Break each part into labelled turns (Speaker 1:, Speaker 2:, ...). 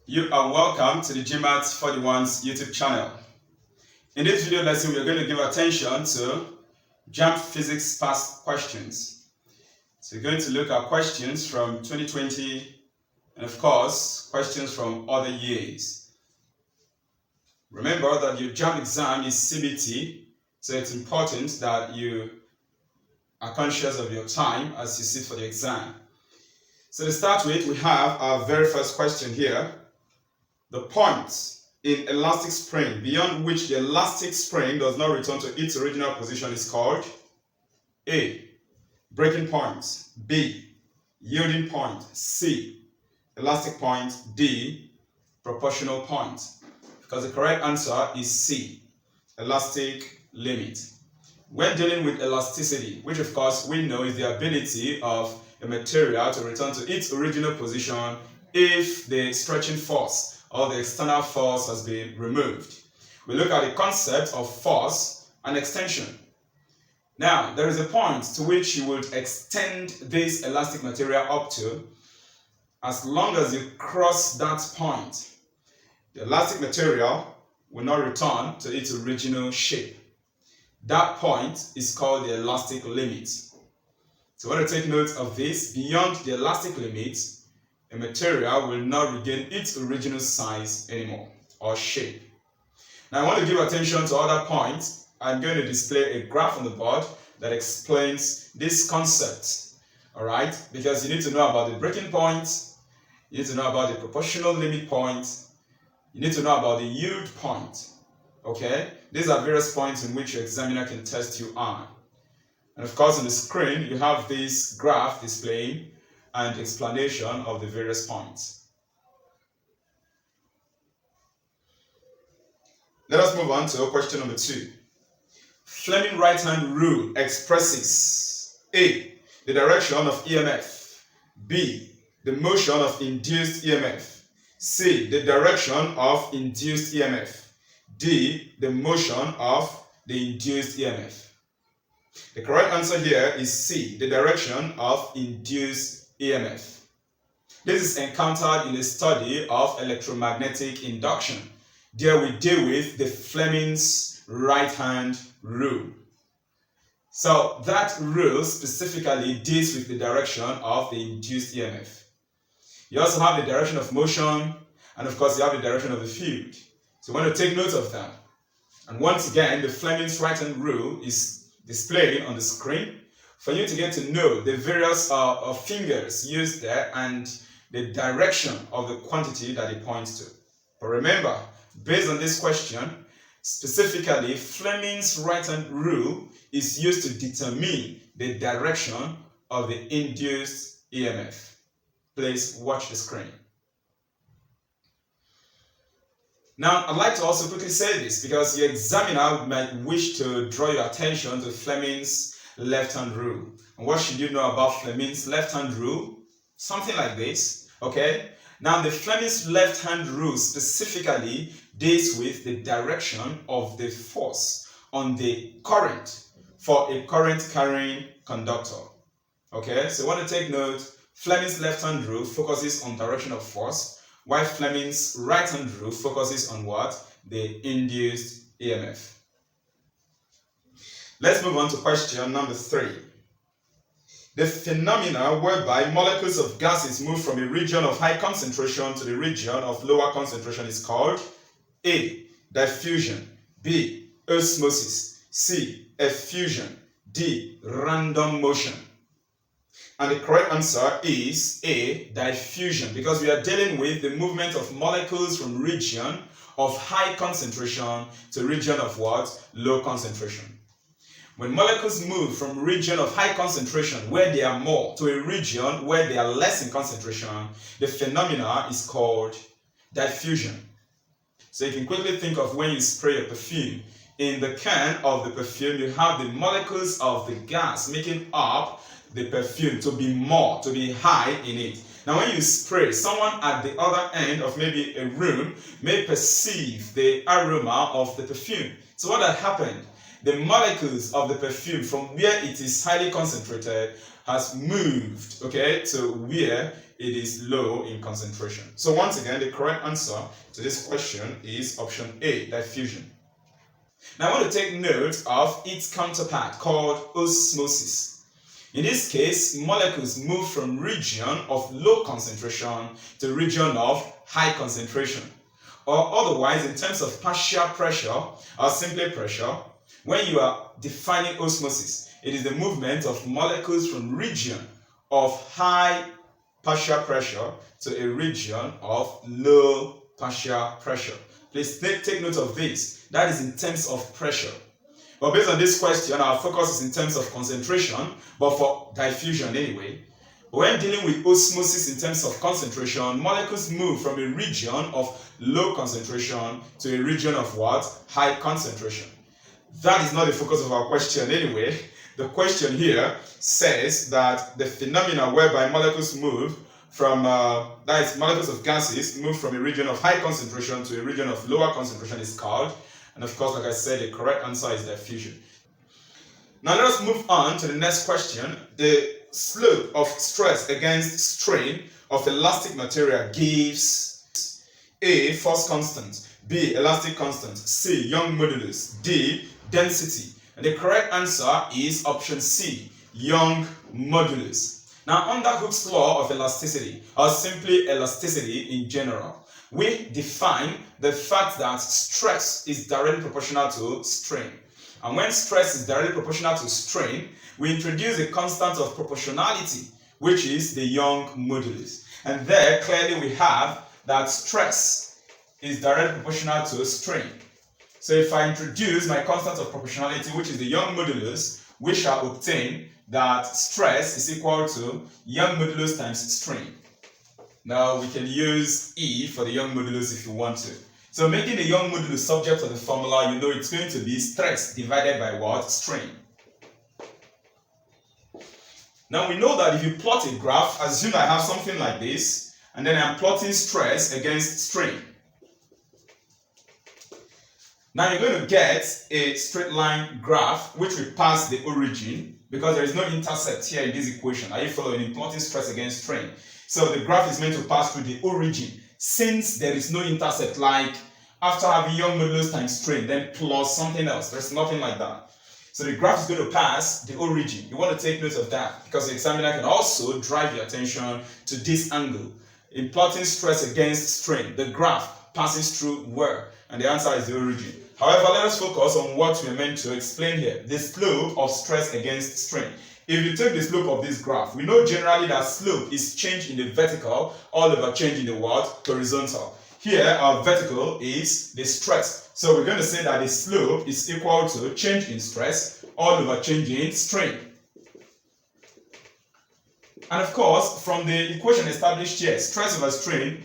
Speaker 1: You are welcome to the GMAT 41's YouTube channel. In this video lesson, we are going to give attention to Jamb physics past questions. So we're going to look at questions from 2020 and of course, questions from other years. Remember that your Jamb exam is CBT, so it's important that you are conscious of your time as you sit for the exam. So to start with, we have our very first question here. The point in elastic spring beyond which the elastic spring does not return to its original position is called A. Breaking point. B. Yielding point. C. Elastic point. D. Proportional point. Because the correct answer is C. Elastic limit. When dealing with elasticity, which of course we know is the ability of a material to return to its original position if the stretching force or the external force has been removed. We look at the concept of force and extension. Now, there is a point to which you would extend this elastic material up to. As long as you cross that point, the elastic material will not return to its original shape. That point is called the elastic limit. So I want to take note of this. Beyond the elastic limit, a material will not regain its original size anymore or shape. Now I want to give attention to other points. I'm going to display a graph on the board that explains this concept. Alright? Because you need to know about the breaking point, you need to know about the proportional limit point, you need to know about the yield point. Okay? These are various points in which your examiner can test you on. And of course on the screen you have this graph displaying and explanation of the various points. Let us move on to question number 2. Fleming right-hand rule expresses A. The direction of EMF. B. The motion of induced EMF. C. The direction of induced EMF. D. The motion of the induced EMF. The correct answer here is C. The direction of induced EMF. This is encountered in the study of electromagnetic induction. There we deal with the Fleming's right-hand rule. So that rule specifically deals with the direction of the induced EMF. You also have the direction of motion, and of course you have the direction of the field. So you want to take note of that. And once again, the Fleming's right-hand rule is displayed on the screen for you to get to know the various fingers used there and the direction of the quantity that it points to. But remember, based on this question, specifically Fleming's right-hand rule is used to determine the direction of the induced EMF. Please watch the screen. Now, I'd like to also quickly say this because your examiner might wish to draw your attention to Fleming's left-hand rule. And what should you know about Fleming's left-hand rule? Something like this, okay? Now, the Fleming's left-hand rule specifically deals with the direction of the force on the current for a current-carrying conductor, okay? So you want to take note, Fleming's left-hand rule focuses on direction of force, while Fleming's right-hand rule focuses on what? The induced EMF. Let's move on to question number 3. The phenomena whereby molecules of gases move from a region of high concentration to the region of lower concentration is called A. Diffusion. B. Osmosis. C. Effusion. D. Random motion. And the correct answer is A. Diffusion, because we are dealing with the movement of molecules from region of high concentration to region of what? Low concentration. When molecules move from a region of high concentration where they are more to a region where they are less in concentration, the phenomena is called diffusion. So you can quickly think of when you spray a perfume. In the can of the perfume, you have the molecules of the gas making up the perfume to be more, to be high in it. Now when you spray, someone at the other end of maybe a room may perceive the aroma of the perfume. So what had happened? the molecules of the perfume from where it is highly concentrated has moved, okay, to where it is low in concentration. So once again, the correct answer to this question is option A, diffusion. Now I want to take note of its counterpart called osmosis. In this case, molecules move from region of low concentration to region of high concentration. Or otherwise, in terms of partial pressure or simply pressure, when you are defining osmosis, it is the movement of molecules from region of high partial pressure to a region of low partial pressure. Please take note of this. That is in terms of pressure. But based on this question, our focus is in terms of concentration, but for diffusion anyway. When dealing with osmosis in terms of concentration, molecules move from a region of low concentration to a region of what? High concentration. That is not the focus of our question anyway. The question here says that the phenomena whereby molecules move from, that is, molecules of gases move from a region of high concentration to a region of lower concentration is called, and of course, like I said, the correct answer is diffusion. Now let us move on to the next question. The slope of stress against strain of elastic material gives A, force constant, B, elastic constant, C, Young modulus, D, density. And the correct answer is option C, Young modulus. Now, under Hooke's law of elasticity, or simply elasticity in general, we define the fact that stress is directly proportional to strain. And when stress is directly proportional to strain, we introduce a constant of proportionality, which is the Young modulus. And there, clearly we have that stress is directly proportional to strain. So if I introduce my constant of proportionality, which is the Young modulus, we shall obtain that stress is equal to Young modulus times strain. Now we can use E for the Young modulus if you want to. So making the Young modulus subject to the formula, you know it's going to be stress divided by what? Strain. Now we know that if you plot a graph, assume I have something like this, and then I'm plotting stress against strain. Now you're going to get a straight line graph which will pass the origin because there is no intercept here in this equation. Are you following? In plotting stress against strain. So the graph is meant to pass through the origin. Since there is no intercept, like after having Young modulus times strain, then plus something else. There's nothing like that. So the graph is going to pass the origin. You want to take note of that because the examiner can also drive your attention to this angle. In plotting stress against strain, the graph passes through where? And the answer is the origin. However, let us focus on what we're meant to explain here. The slope of stress against strain. If you take the slope of this graph, we know generally that slope is change in the vertical all over change in the what? Horizontal. Here, our vertical is the stress. So we're going to say that the slope is equal to change in stress all over change in strain. And of course, from the equation established here, stress over strain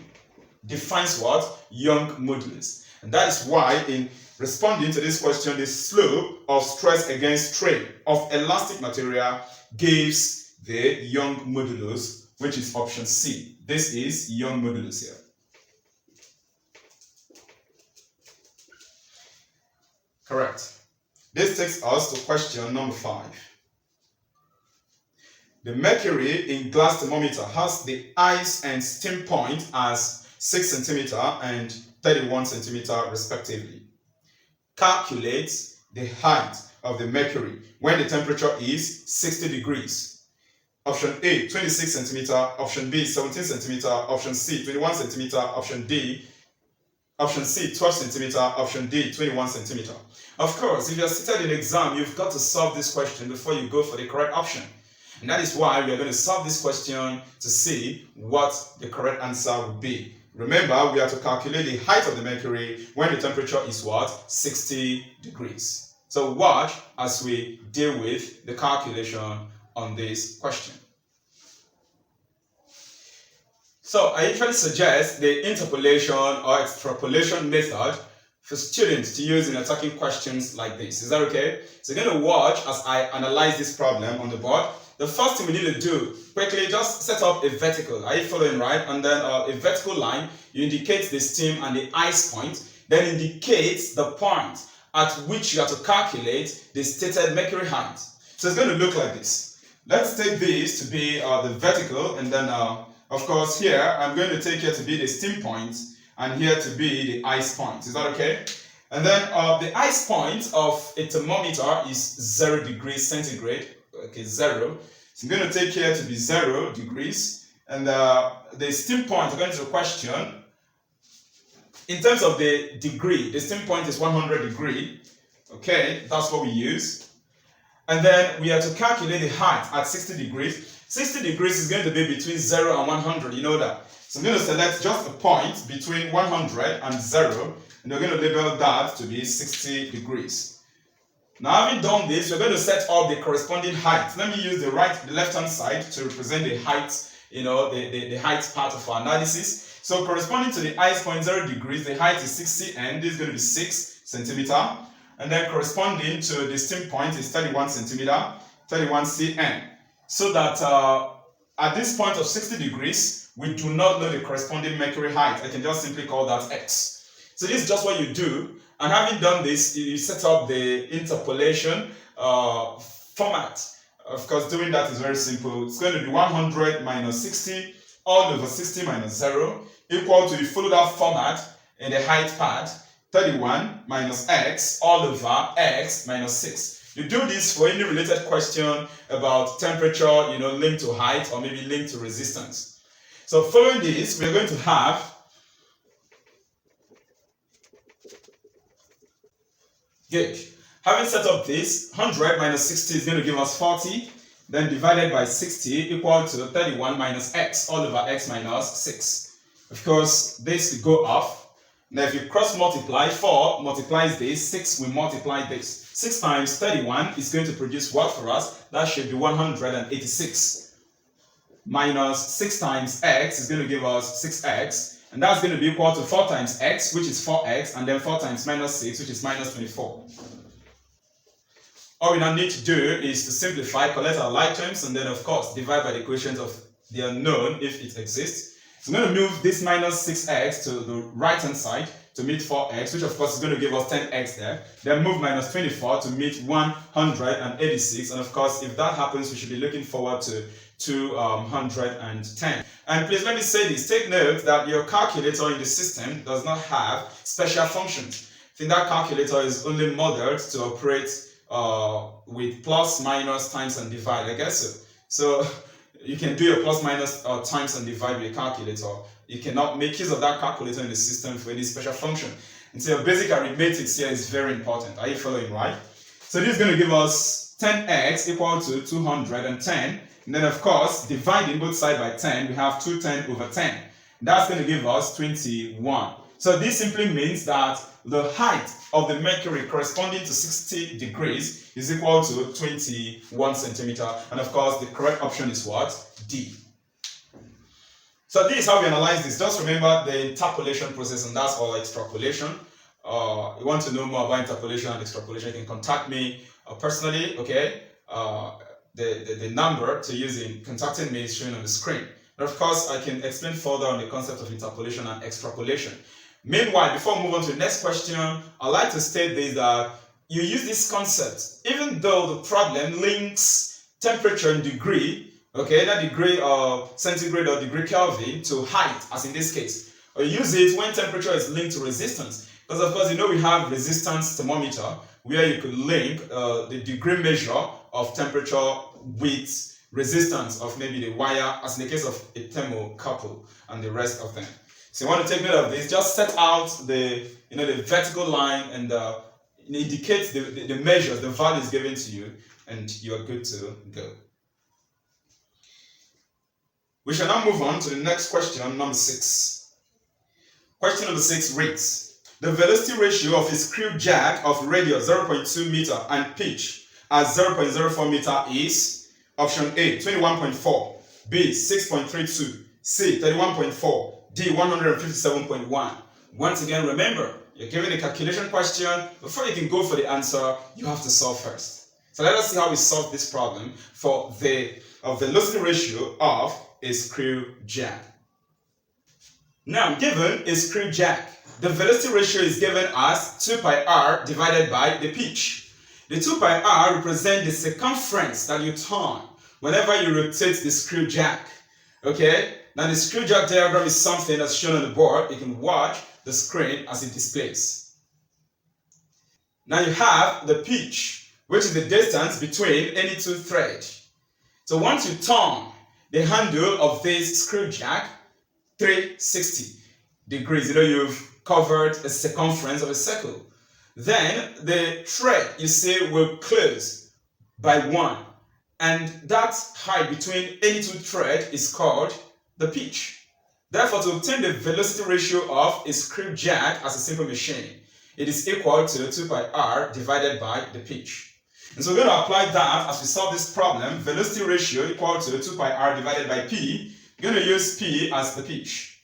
Speaker 1: defines what? Young modulus. And that is why in responding to this question, the slope of stress against strain of elastic material gives the Young modulus, which is option C. This is Young modulus here. Correct. This takes us to question number 5. The mercury in glass thermometer has the ice and steam point as 6 cm and 31 cm respectively. Calculate the height of the mercury when the temperature is 60 degrees. Option A, 26 cm, option B, 17 cm, option C, 21 cm, option C, 12 cm, option D, 21 cm. Of course, if you are seated in exam, you've got to solve this question before you go for the correct option. And that is why we are going to solve this question to see what the correct answer would be. Remember, we are to calculate the height of the mercury when the temperature is what? 60 degrees. So watch as we deal with the calculation on this question. So I usually suggest the interpolation or extrapolation method for students to use in attacking questions like this. Is that okay? So you're going to watch as I analyze this problem on the board. The first thing we need to do, quickly just set up a vertical. Are you following, right? And then a vertical line, you indicate the steam and the ice point, then indicates the point at which you have to calculate the stated mercury height. So it's going to look like this. Let's take this to be the vertical, and then of course here I'm going to take here to be the steam point, and here to be the ice point. Is that okay? And then the ice point of a thermometer is 0 degrees centigrade. Okay, 0. So I'm going to take here to be 0 degrees, and the steam point, according to the question, in terms of the degree, the steam point is 100 degree. Okay, that's what we use. And then we have to calculate the height at 60 degrees. 60 degrees is going to be between 0 and 100, you know that. So I'm going to select just a point between 100 and 0, and we're going to label that to be 60 degrees. Now, having done this, we're going to set up the corresponding height. Let me use the left-hand side to represent the height, the height part of our analysis. So corresponding to the ice point 0 degrees, the height is 60 and this is going to be 6 centimeter. And then corresponding to the steam point is 31 centimeter, 31 cm. So that at this point of 60 degrees, we do not know the corresponding mercury height. I can just simply call that x. So this is just what you do. And having done this, you set up the interpolation format. Of course, doing that is very simple. It's going to be 100 minus 60 all over 60 minus 0 equal to, you follow that format in the height part, 31 minus x all over x minus 6. You do this for any related question about temperature, linked to height or maybe linked to resistance. So following this, we're going to have good. Having set up this, 100 minus 60 is going to give us 40, then divided by 60 equal to 31 minus x all over x minus 6. Of course, this will go off. Now if you cross multiply, 4 multiplies this, 6 will multiply this. 6 times 31 is going to produce what for us? That should be 186. Minus 6 times x is going to give us 6x. And that's going to be equal to 4 times x, which is 4x, and then 4 times minus 6, which is minus 24. All we now need to do is to simplify, collect our like terms, and then of course divide by the equations of the unknown if it exists. So I'm going to move this minus 6x to the right hand side to meet 4x, which of course is going to give us 10x there. Then move minus 24 to meet 186, and of course if that happens we should be looking forward to 210. And please let me say this, take note that your calculator in the system does not have special functions. I think that calculator is only modeled to operate with plus, minus, times and divide, I guess so. So you can do your plus, minus, times and divide with a calculator. You cannot make use of that calculator in the system for any special function. And so your basic arithmetic here is very important. Are you following, right? So this is going to give us 10x equal to 210. And then of course, dividing both sides by 10, we have 210 over 10. That's going to give us 21. So this simply means that the height of the mercury corresponding to 60 degrees is equal to 21 centimeter. And of course, the correct option is what? D. So this is how we analyze this. Just remember the interpolation process, and that's all extrapolation. You want to know more about interpolation and extrapolation, you can contact me personally, okay? The number to use in contacting me is shown on the screen. And of course, I can explain further on the concept of interpolation and extrapolation. Meanwhile, before we move on to the next question, I'd like to state this, that you use this concept, even though the problem links temperature in degree, okay, that degree of centigrade or degree Kelvin to height, as in this case. Or you use it when temperature is linked to resistance. Because of course, we have resistance thermometer, where you could link the degree measure of temperature with resistance of maybe the wire, as in the case of a thermocouple and the rest of them. So you want to take note of this. Just set out the the vertical line and indicate the measures, the values given to you, and you are good to go. We shall now move on to the next question, number 6. Question number 6 reads: the velocity ratio of a screw jack of radius 0.2 meter and pitch at 0.04 meter is option A 21.4, B 6.32, C 31.4, D 157.1. Once again, remember, you're given a calculation question. Before you can go for the answer, you have to solve first. So let us see how we solve this problem for the velocity ratio of a screw jack. Now, given a screw jack, the velocity ratio is given as 2 pi r divided by the pitch. The 2 pi r represents the circumference that you turn whenever you rotate the screw jack. Okay? Now, the screw jack diagram is something that's shown on the board. You can watch the screen as it displays. Now, you have the pitch, which is the distance between any two threads. So, once you turn the handle of this screw jack 360 degrees, you've covered a circumference of a circle. Then the thread, you see, will close by 1. And that height between any two threads is called the pitch. Therefore, to obtain the velocity ratio of a screw jack as a simple machine, it is equal to 2 pi r divided by the pitch. And so we're going to apply that as we solve this problem. Velocity ratio equal to 2 pi r divided by p. We're going to use p as the pitch.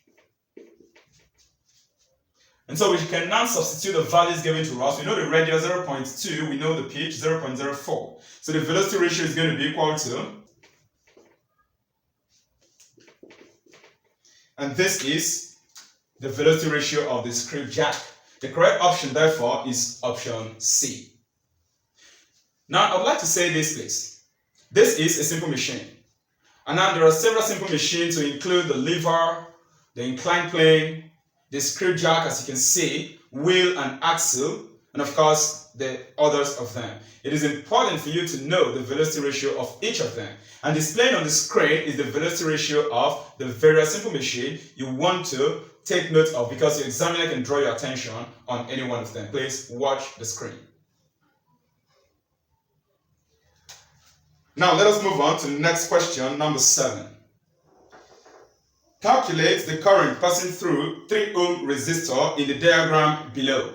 Speaker 1: And so we can now substitute the values given to us. We know the radius 0.2, we know the pitch 0.04. So the velocity ratio is going to be equal to, and this is the velocity ratio of the screw jack. The correct option, therefore, is option C. Now, I would like to say this, please. This is a simple machine. And now there are several simple machines to include the lever, the inclined plane, the screw jack, as you can see, wheel and axle, and of course, the others of them. It is important for you to know the velocity ratio of each of them. And displayed on the screen is the velocity ratio of the various simple machine you want to take note of, because your examiner can draw your attention on any one of them. Please watch the screen. Now let us move on to the next question, number 7. Calculate the current passing through 3 ohm resistor in the diagram below.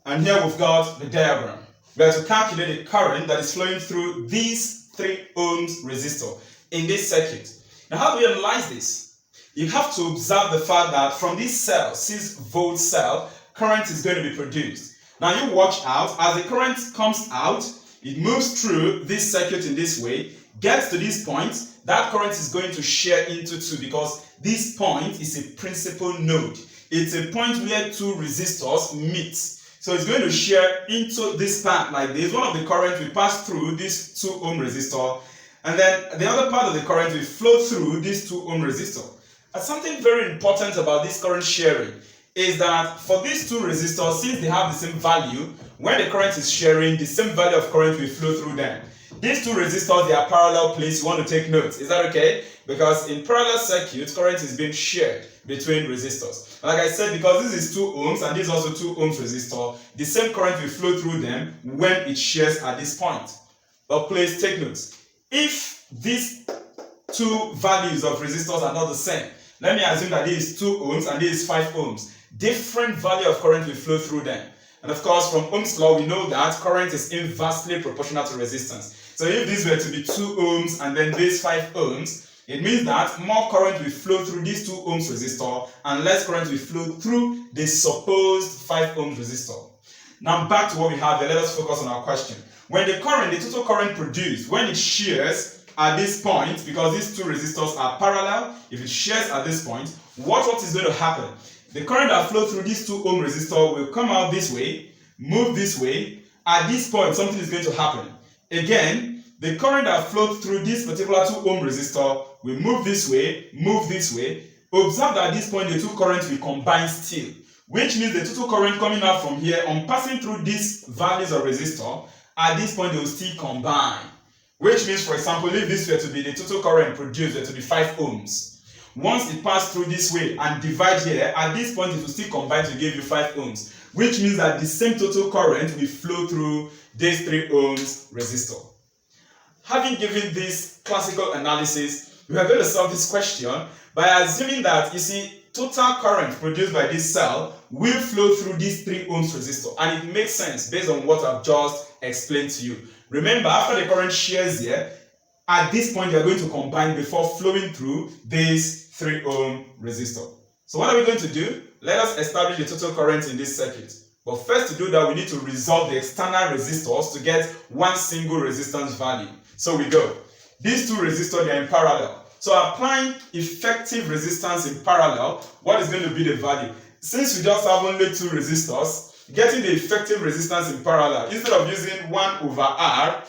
Speaker 1: And here we've got the diagram. We have to calculate the current that is flowing through these 3 ohms resistor in this circuit. Now, how do we analyze this? You have to observe the fact that from this cell, 6-volt cell, current is going to be produced. Now, you watch out. As the current comes out, it moves through this circuit in this way, gets to this point. That current is going to share into 2, because this point is a principal node. It's a point where 2 resistors meet. So it's going to share into this part like this. One of the current will pass through this 2 ohm resistor, and then the other part of the current will flow through this 2 ohm resistor. And something very important about this current sharing is that for these 2 resistors, since they have the same value, when the current is sharing, the same value of current will flow through them. These 2 resistors, they are parallel plates. You want to take notes. Is that okay? Because in parallel circuits, current is being shared between resistors. Like I said, because this is 2 ohms and this is also 2 ohms resistor, the same current will flow through them when it shares at this point. But please take notes. If these 2 values of resistors are not the same, let me assume that this is 2 ohms and this is 5 ohms. Different value of current will flow through them. And of course, from Ohm's law, we know that current is inversely proportional to resistance. So if this were to be 2 ohms and then this 5 ohms, it means that more current will flow through this 2 ohms resistor and less current will flow through the supposed 5 ohms resistor. Now back to what we have here. Let us focus on our question. When the total current produced, when it shares at this point, because these 2 resistors are parallel, if it shares at this point, what is going to happen? The current that flows through this 2 ohm resistor will come out this way, move this way. At this point, something is going to happen. Again, the current that flows through this particular 2 ohm resistor will move this way, move this way. Observe that at this point, the 2 currents will combine still, which means the total current coming out from here, on passing through these values of resistor, at this point, they will still combine. Which means, for example, if this were to be the total current produced, were to be 5 ohms. Once it passes through this way and divide here, at this point, it will still combine to give you 5 ohms. Which means that the same total current will flow through this 3 ohms resistor. Having given this classical analysis, we are going to solve this question by assuming that, you see, total current produced by this cell will flow through this 3 ohms resistor. And it makes sense based on what I've just explained to you. Remember, after the current shares here, at this point, they are going to combine before flowing through this 3 ohm resistor. So what are we going to do? Let us establish the total current in this circuit. But first, to do that, we need to resolve the external resistors to get one single resistance value. So we go. These 2 resistors, they are in parallel. So applying effective resistance in parallel, what is going to be the value? Since we just have only two resistors, getting the effective resistance in parallel, instead of using 1 over R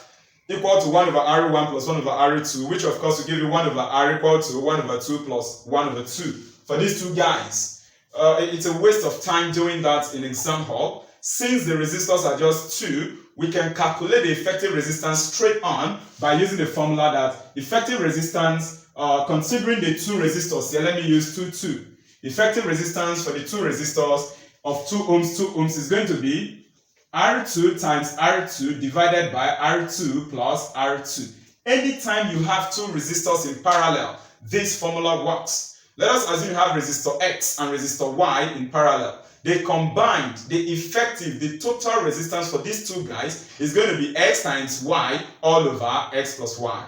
Speaker 1: equal to 1 over R1 plus 1 over R2, which of course will give you 1 over R equal to 1 over 2 plus 1 over 2. For these two guys, it's a waste of time doing that in exam hall. Since the resistors are just 2, we can calculate the effective resistance straight on by using the formula that effective resistance, considering the two resistors here, let me use 2. Effective resistance for the two resistors of 2 ohms is going to be R2 times R2 divided by R2 plus R2. Anytime you have two resistors in parallel, this formula works. Let us assume you have resistor X and resistor Y in parallel. They combined, the total resistance for these two guys is going to be X times Y all over X plus Y.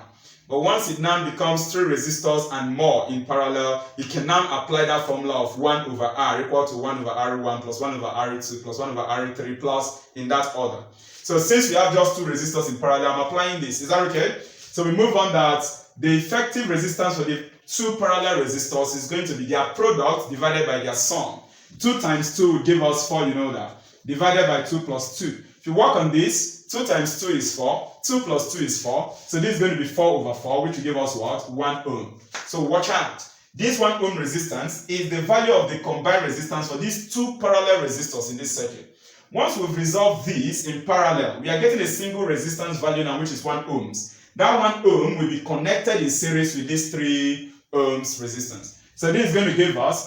Speaker 1: But once it now becomes 3 resistors and more in parallel, you can now apply that formula of 1 over R equal to 1 over R1 plus 1 over R2 plus 1 over R3 plus in that order. So since we have just 2 resistors in parallel, I'm applying this. Is that okay? So we move on that the effective resistance for the 2 parallel resistors is going to be their product divided by their sum. 2 times 2 will give us 4, you know that. Divided by 2 plus 2. If you work on this, 2 times 2 is 4. 2 plus 2 is 4. So this is going to be 4 over 4, which will give us what? 1 ohm. So watch out. This 1 ohm resistance is the value of the combined resistance for these 2 parallel resistors in this circuit. Once we've resolved this in parallel, we are getting a single resistance value now, which is 1 ohms. That 1 ohm will be connected in series with this 3 ohms resistance. So this is going to give us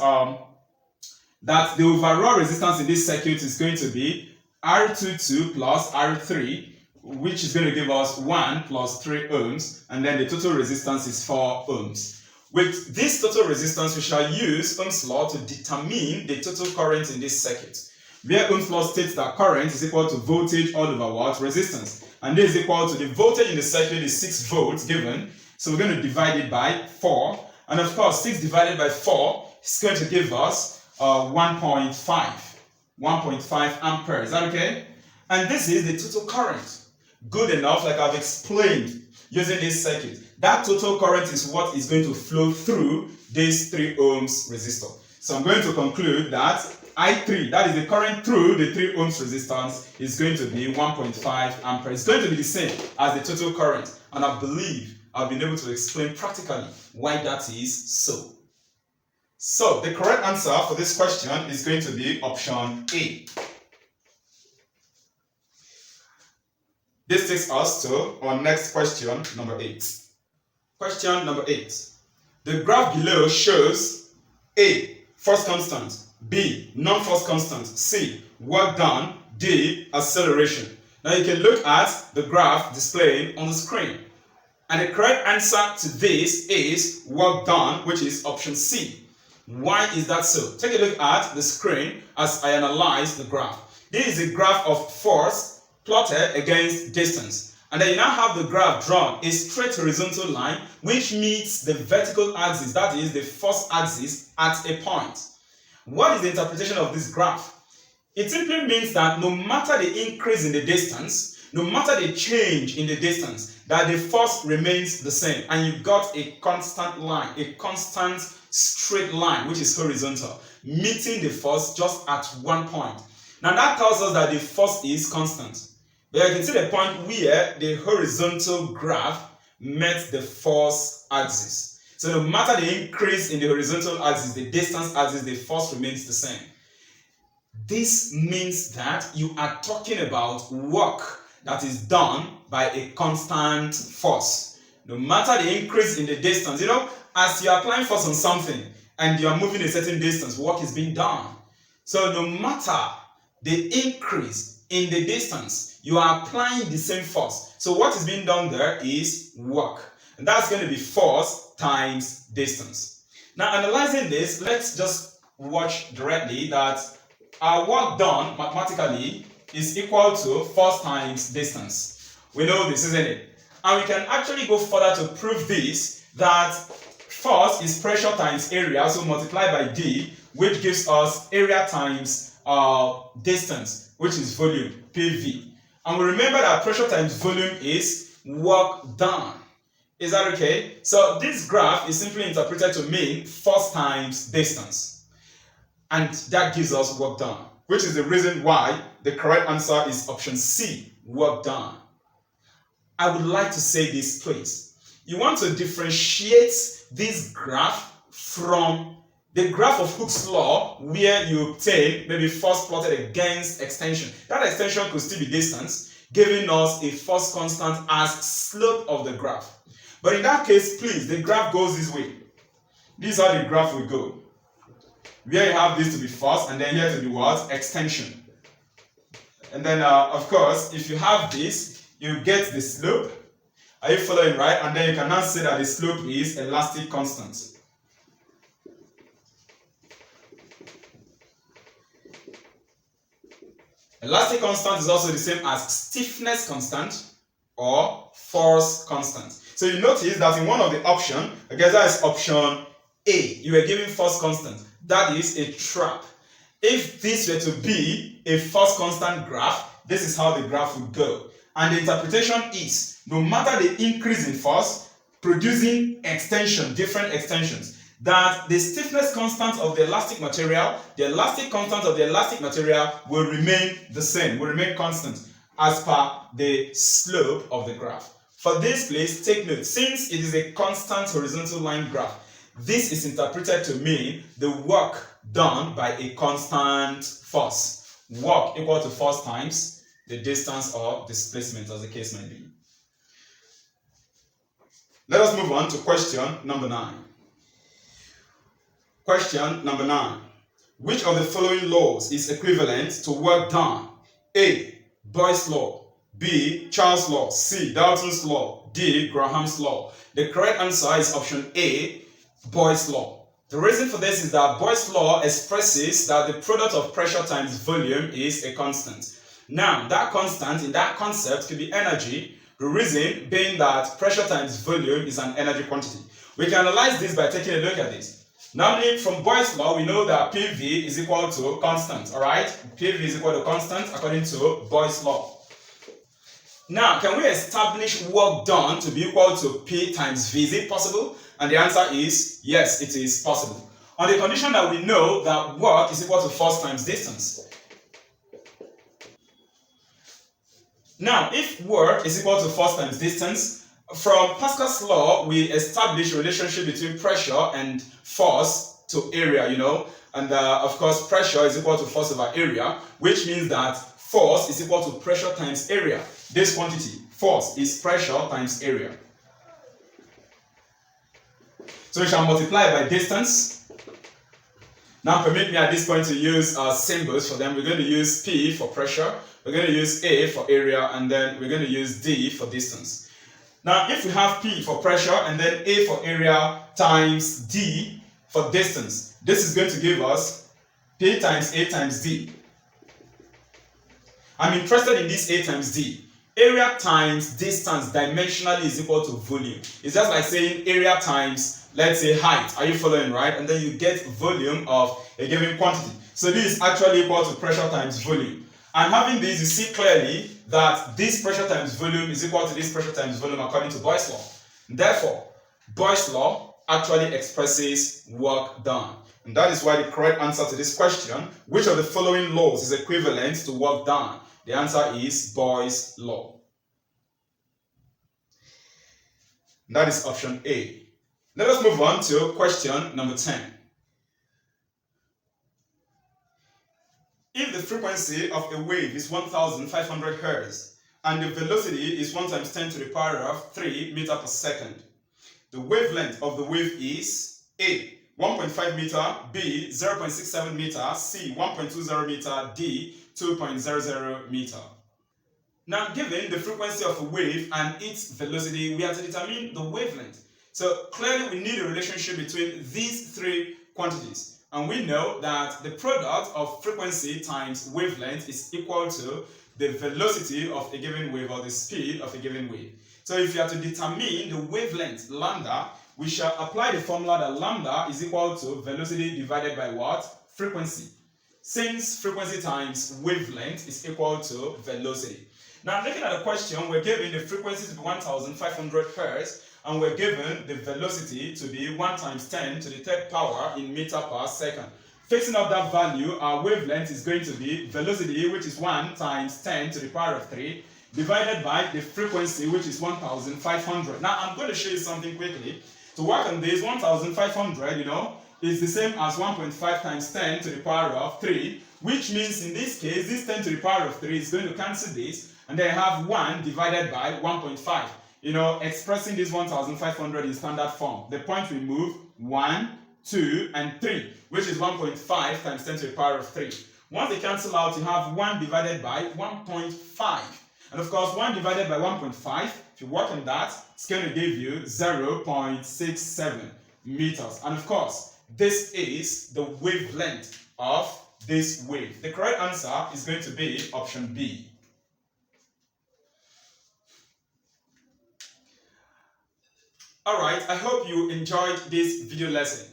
Speaker 1: that the overall resistance in this circuit is going to be R22 plus R3, which is going to give us 1 plus 3 ohms, and then the total resistance is 4 ohms. With this total resistance, we shall use Ohm's law to determine the total current in this circuit, where Ohm's law states that current is equal to voltage all over what? Resistance. And this is equal to the voltage in the circuit is 6 volts given, so we're going to divide it by 4, and of course 6 divided by 4 is going to give us 1.5 ampere. Is that okay? And this is the total current. Good enough, like I've explained using this circuit. That total current is what is going to flow through this 3 ohms resistor. So I'm going to conclude that I3, that is the current through the 3 ohms resistance, is going to be 1.5 ampere. It's going to be the same as the total current. And I believe I've been able to explain practically why that is so. So the correct answer for this question is going to be option A. This takes us to our next question, number 8. Question number 8. The graph below shows A, force constant, B, non-force constant, C, work done, D, acceleration. Now you can look at the graph displayed on the screen. And the correct answer to this is work done, which is option C. Why is that so? Take a look at the screen as I analyze the graph. This is a graph of force plotted against distance. And then you now have the graph drawn, a straight horizontal line which meets the vertical axis, that is the force axis, at a point. What is the interpretation of this graph? It simply means that no matter the increase in the distance, no matter the change in the distance, that the force remains the same. And you've got a constant line, a constant straight line, which is horizontal, meeting the force just at one point. Now that tells us that the force is constant. But you can see the point where the horizontal graph met the force axis. So no matter the increase in the horizontal axis, the distance axis, the force remains the same. This means that you are talking about work that is done by a constant force. No matter the increase in the distance, as you are applying force on something and you are moving a certain distance, work is being done. So no matter the increase in the distance, you are applying the same force. So what is being done there is work. And that's going to be force times distance. Now analyzing this, let's just watch directly that our work done mathematically is equal to force times distance. We know this, isn't it? And we can actually go further to prove this, that force is pressure times area, so multiplied by D, which gives us area times distance, which is volume, PV. And we remember that pressure times volume is work done. Is that okay? So this graph is simply interpreted to mean force times distance. And that gives us work done, which is the reason why the correct answer is option C, work done. I would like to say this, please. You want to differentiate this graph from the graph of Hooke's law, where you obtain maybe force plotted against extension. That extension could still be distance, giving us a force constant as slope of the graph. But in that case, please, the graph goes this way. This is how the graph will go. Where you have this to be force, and then here to be what? Extension. And then, of course, if you have this, you get the slope. Are you following, right? And then you can now say that the slope is elastic constant. Elastic constant is also the same as stiffness constant or force constant. So you notice that in one of the options, I guess that is option A, you were given force constant. That is a trap. If this were to be a force constant graph, this is how the graph would go. And the interpretation is, no matter the increase in force, producing extension, different extensions, that the stiffness constant of the elastic material, the elastic constant of the elastic material will remain the same, will remain constant as per the slope of the graph. For this, please take note, since it is a constant horizontal line graph, this is interpreted to mean the work done by a constant force. Work equal to force times the distance or displacement, as the case may be. Let us move on to question number 9. Question number 9. Which of the following laws is equivalent to work done? A. Boyle's law. B. Charles' law. C. Dalton's law. D. Graham's law. The correct answer is option A, Boyle's law. The reason for this is that Boyle's law expresses that the product of pressure times volume is a constant. Now, that constant in that concept could be energy, the reason being that pressure times volume is an energy quantity. We can analyze this by taking a look at this. Now, from Boyle's law, we know that PV is equal to constant, alright? PV is equal to constant according to Boyle's law. Now, can we establish work done to be equal to P times V? Is it possible? And the answer is yes, it is possible. On the condition that we know that work is equal to force times distance. Now, if work is equal to force times distance, from Pascal's law, we establish a relationship between pressure and force to area, you know. And of course, pressure is equal to force over area, which means that force is equal to pressure times area. This quantity, force, is pressure times area. So we shall multiply by distance. Now permit me at this point to use symbols for them. We're going to use P for pressure, we're going to use A for area, and then we're going to use D for distance. Now if we have P for pressure and then A for area times D for distance, this is going to give us P times A times D. I'm interested in this A times D. Area times distance dimensionally is equal to volume. It's just like saying area times, let's say, height. Are you following, right? And then you get volume of a given quantity. So this is actually equal to pressure times volume. And having this, you see clearly that this pressure times volume is equal to this pressure times volume according to Boyle's law. Therefore, Boyle's law actually expresses work done. And that is why the correct answer to this question, which of the following laws is equivalent to work done? The answer is Boyle's law. That is option A. Let us move on to question number 10. If the frequency of a wave is 1,500 Hz and the velocity is 1 times 10 to the power of 3 meters per second, the wavelength of the wave is A, 1.5 meter, B, 0.67 meter, C, 1.20 meter, D, 2.00 meter. Now, given the frequency of a wave and its velocity, we have to determine the wavelength. So clearly we need a relationship between these three quantities. And we know that the product of frequency times wavelength is equal to the velocity of a given wave or the speed of a given wave. So if you are to determine the wavelength, lambda, we shall apply the formula that lambda is equal to velocity divided by what? Frequency. Since frequency times wavelength is equal to velocity. Now looking at the question, we're given the frequency to be 1,500 Hz and we're given the velocity to be 1 times 10 to the third power in meter per second. Fixing up that value, our wavelength is going to be velocity, which is 1 times 10 to the power of 3, divided by the frequency, which is 1,500. Now, I'm going to show you something quickly. To work on this, 1,500, is the same as 1.5 times 10 to the power of 3, which means in this case, this 10 to the power of 3 is going to cancel this, and then I have 1 divided by 1.5. Expressing this 1,500 in standard form. The point we move, 1, 2, and 3, which is 1.5 times 10 to the power of 3. Once they cancel out, you have 1 divided by 1.5. And of course, 1 divided by 1.5, if you work on that, it's going to give you 0.67 meters. And of course, this is the wavelength of this wave. The correct answer is going to be option B. Alright, I hope you enjoyed this video lesson.